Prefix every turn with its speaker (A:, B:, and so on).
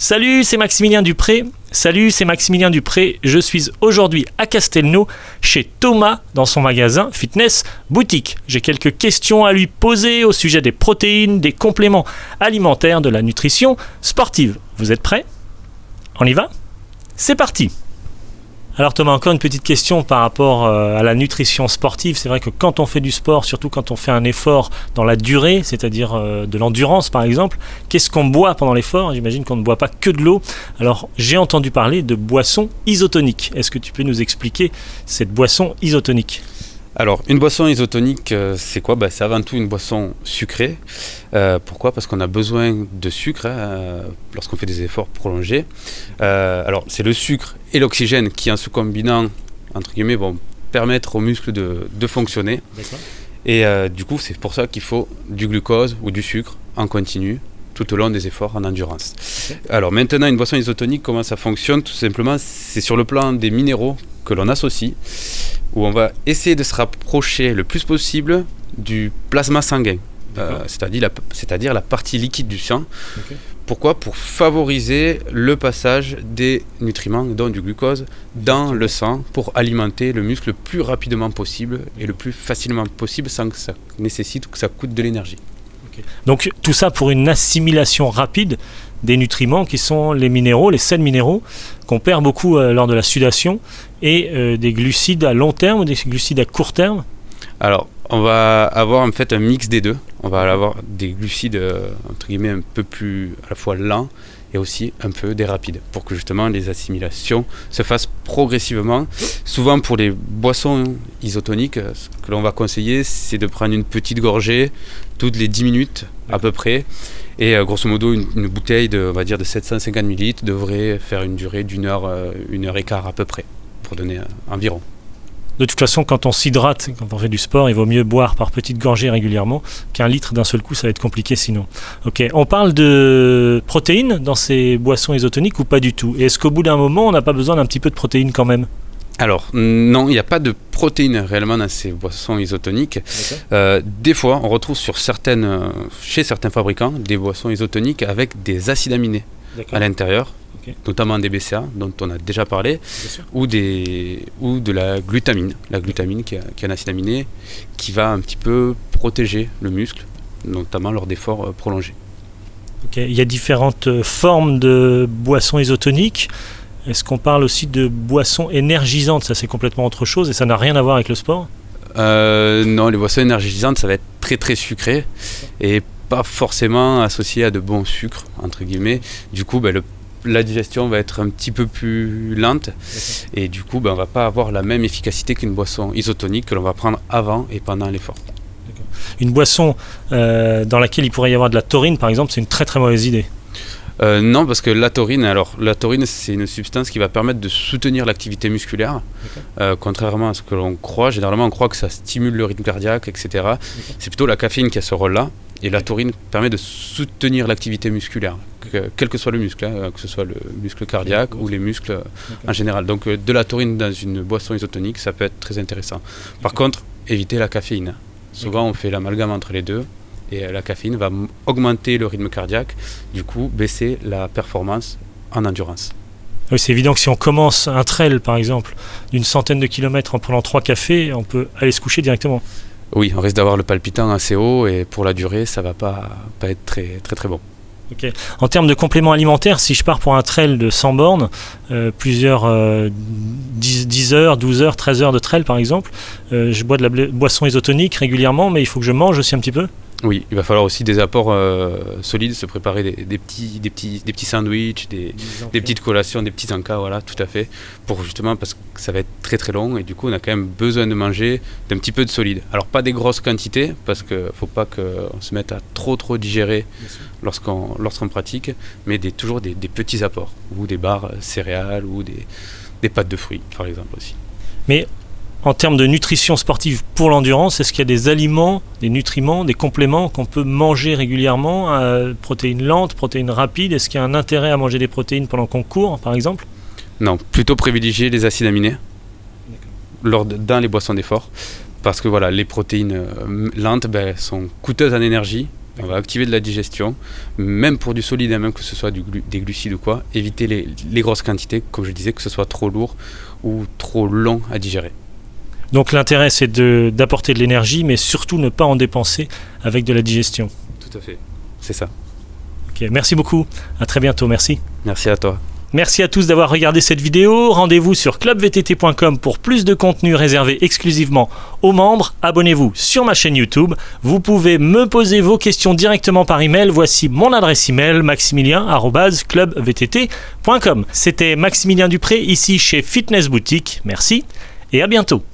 A: Salut, c'est Maximilien Dupré. Je suis aujourd'hui à Castelnau, chez Thomas, dans son magasin Fitness Boutique. J'ai quelques questions à lui poser au sujet des protéines, des compléments alimentaires, de la nutrition sportive. Vous êtes prêts ? On y va ? C'est parti ! Alors Thomas, encore une petite question par rapport à la nutrition sportive. C'est vrai que quand on fait du sport, surtout quand on fait un effort dans la durée, c'est-à-dire de l'endurance par exemple, qu'est-ce qu'on boit pendant l'effort ? J'imagine qu'on ne boit pas que de l'eau. Alors j'ai entendu parler de boissons isotoniques. Est-ce que tu peux nous expliquer cette boisson isotonique ?
B: Alors, une boisson isotonique, c'est quoi ? C'est avant tout une boisson sucrée. Pourquoi ? Parce qu'on a besoin de sucre lorsqu'on fait des efforts prolongés. Alors, c'est le sucre et l'oxygène qui, en se combinant, entre guillemets, vont permettre aux muscles de fonctionner.
A: D'accord.
B: Et du coup, c'est pour ça qu'il faut du glucose ou du sucre en continu tout au long des efforts en endurance. Okay. Alors maintenant, une boisson isotonique, comment ça fonctionne ? Tout simplement, c'est sur le plan des minéraux que l'on associe, où on va essayer de se rapprocher le plus possible du plasma sanguin, c'est-à-dire la partie liquide du sang. Okay. Pourquoi ? Pour favoriser le passage des nutriments, dont du glucose, dans le sang, pour alimenter le muscle le plus rapidement possible et le plus facilement possible sans que ça nécessite ou que ça coûte de l'énergie.
A: Okay. Donc tout ça pour une assimilation rapide des nutriments qui sont les minéraux, les sels minéraux qu'on perd beaucoup lors de la sudation et des glucides à long terme ou des glucides à court terme ?
B: Alors on va avoir en fait un mix des deux. On va avoir des glucides entre guillemets un peu plus à la fois lents et aussi un peu des rapides pour que justement les assimilations se fassent progressivement. Souvent pour les boissons isotoniques, ce que l'on va conseiller, c'est de prendre une petite gorgée toutes les 10 minutes à peu près. Et grosso modo, une bouteille de 750 ml devrait faire une durée d'une heure et quart à peu près, pour donner environ.
A: De toute façon, quand on s'hydrate, quand on fait du sport, il vaut mieux boire par petites gorgées régulièrement qu'un litre d'un seul coup, ça va être compliqué sinon. Ok, on parle de protéines dans ces boissons isotoniques ou pas du tout ? Et est-ce qu'au bout d'un moment, on n'a pas besoin d'un petit peu de protéines quand même ?
B: Alors non, il n'y a pas de protéines réellement dans ces boissons isotoniques. Des fois, on retrouve chez certains fabricants des boissons isotoniques avec des acides aminés à l'intérieur. Okay. Notamment des BCA dont on a déjà parlé, ou de la glutamine. La glutamine qui est un acide aminé qui va un petit peu protéger le muscle, notamment lors d'efforts prolongés.
A: Okay. Il y a différentes formes de boissons isotoniques. Est-ce qu'on parle aussi de boissons énergisantes ? Ça, c'est complètement autre chose et ça n'a rien à voir avec le sport ?
B: Non, les boissons énergisantes, ça va être très très sucré et pas forcément associé à de bons sucres, entre guillemets. Du coup, la digestion va être un petit peu plus lente et du coup on ne va pas avoir la même efficacité qu'une boisson isotonique que l'on va prendre avant et pendant l'effort.
A: D'accord. Une boisson dans laquelle il pourrait y avoir de la taurine par exemple, c'est une très très mauvaise idée.
B: Non, parce que la taurine, c'est une substance qui va permettre de soutenir l'activité musculaire, contrairement à ce que l'on croit. Généralement on croit que ça stimule le rythme cardiaque, etc. C'est plutôt la caféine qui a ce rôle-là. Et la taurine permet de soutenir l'activité musculaire, quel que soit le muscle, que ce soit le muscle cardiaque ou les muscles en général. Donc de la taurine dans une boisson isotonique, ça peut être très intéressant. Par contre, évitez la caféine. Souvent on fait l'amalgame entre les deux et la caféine va augmenter le rythme cardiaque, du coup baisser la performance en endurance.
A: Oui, c'est évident que si on commence un trail par exemple d'une centaine de kilomètres en prenant 3 cafés, on peut aller se coucher directement.
B: Oui, on risque d'avoir le palpitant assez haut et pour la durée, ça ne va pas être très, très, très bon.
A: Okay. En termes de compléments alimentaires, si je pars pour un trail de 100 bornes, plusieurs 10 heures, 12 heures, 13 heures de trail par exemple, je bois de la boisson isotonique régulièrement, mais il faut que je mange aussi un petit peu ?
B: Oui, il va falloir aussi des apports solides, se préparer des petits sandwichs, des petites collations, des petits encas, voilà, tout à fait, pour justement, parce que ça va être très très long et du coup on a quand même besoin de manger d'un petit peu de solide. Alors pas des grosses quantités, parce qu'il ne faut pas qu'on se mette à trop digérer lorsqu'on pratique, mais toujours des petits apports, ou des barres céréales, ou des pâtes de fruits par exemple aussi.
A: Mais en termes de nutrition sportive pour l'endurance, est-ce qu'il y a des aliments, des nutriments, des compléments qu'on peut manger régulièrement, protéines lentes, protéines rapides ? Est-ce qu'il y a un intérêt à manger des protéines pendant qu'on court, par exemple ?
B: Non, plutôt privilégier les acides aminés dans les boissons d'effort, parce que les protéines lentes sont coûteuses en énergie On va activer de la digestion, même pour du solide, même que ce soit des glucides ou quoi. Éviter les grosses quantités, comme je disais, que ce soit trop lourd ou trop long à digérer.
A: Donc l'intérêt, c'est d'apporter de l'énergie, mais surtout ne pas en dépenser avec de la digestion.
B: Tout à fait, c'est ça.
A: Ok, merci beaucoup, à très bientôt, merci.
B: Merci à toi.
A: Merci à tous d'avoir regardé cette vidéo. Rendez-vous sur clubvtt.com pour plus de contenu réservé exclusivement aux membres. Abonnez-vous sur ma chaîne YouTube. Vous pouvez me poser vos questions directement par email. Voici mon adresse email maximilien@clubvtt.com. C'était Maximilien Dupré ici chez Fitness Boutique. Merci et à bientôt.